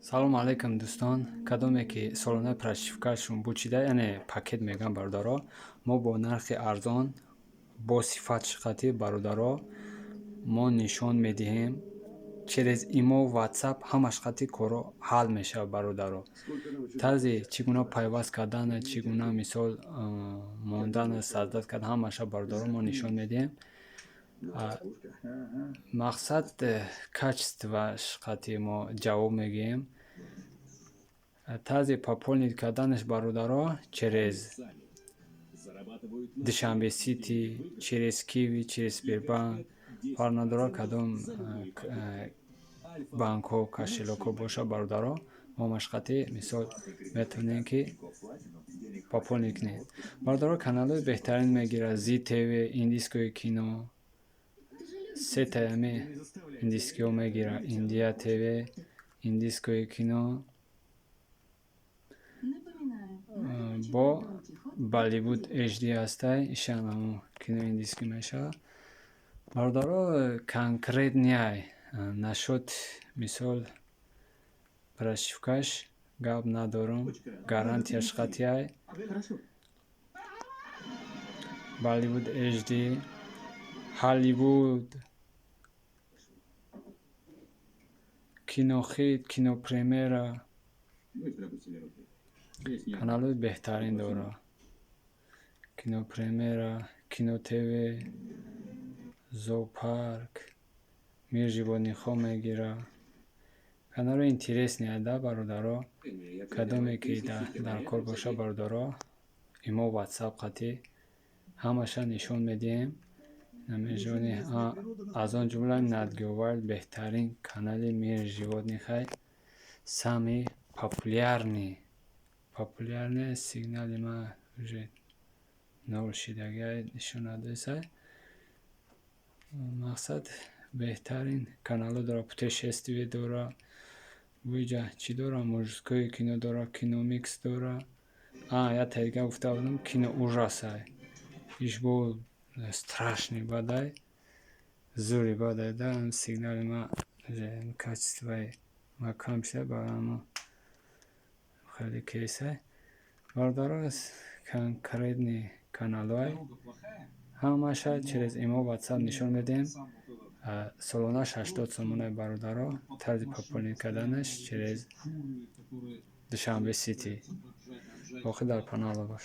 салом алейкум дӯстон. Кадоме ки солона прошивкаашон бучида, яъне пакет мегӯям бародаро, мо бо нархи арзон бо сифат шиқати бародаро мо нишон медиҳем. Через имо, ватсап ҳама шиқати корро ҳал мешавад бародаро. Тарзи чӣ гуна пайваст кардан, чӣ гуна мисол мондан, саздат кардан ҳамаша бародаро мо нишон медиҳем. Мақсад качества шиқати мо ҷавоб мегӯем. Тарзи пополнить карданаш бародаро через Душанбе Сити, через Киви, через Сбербанк, фарқ надорад кадом банкҳо, кошелёкҳо бошад бародаро, мо машқати мисол метавонем ки пополнить кунем. Бародаро каналҳои беҳтарин мегирад: Зи ТВ, Индийское кино, сетаями индийскиҳо мегирад: Индия ТВ, Индийское кино, бо Bollywood HD ҳастай, ишан ҳамон кинои индийскӣ мешавад. Бародаро конкретняй нашуд мисол прошивкаш гап надорам, гарантия шиқатияй Bollywood HD, Hollywood, Кинохит, Кинопремьера, каналҳои беҳтарин дорад. Кинопремьера, Кино ТВ, Зоопарк, Мир животнихо мегирад. Каналҳои интереснияй да бародаро. Кадоме ки дар кор бошад бародаро, имо ватсап қатӣ ҳамаша нишон медиҳем. Намежони аз он ҷумла Надгёвайлд беҳтарин канали Мир животнихай, самый популярный сигнали ма уже нол шидагай нишон надоисай. Мақсад беҳтарин каналҳо дорад. Путешествие дорад, буҷа чӣ дорад, мужское кино дорад, Киномикс дорад. Як дига гуфта будам, Кино ужасай, иш бо страшный бадай, зури бадай да, сигнали ма качествои ма кам шуда, барои хеле кесай. Бародаро конкретни каналҳои ҳамаша через имо ватсап нишон медиҳем. Солонаш 80 сомонай бародаро. Тарзи пополнить карданаш через Душанбе Сити. Боқӣ дар паноҳ Алло бош.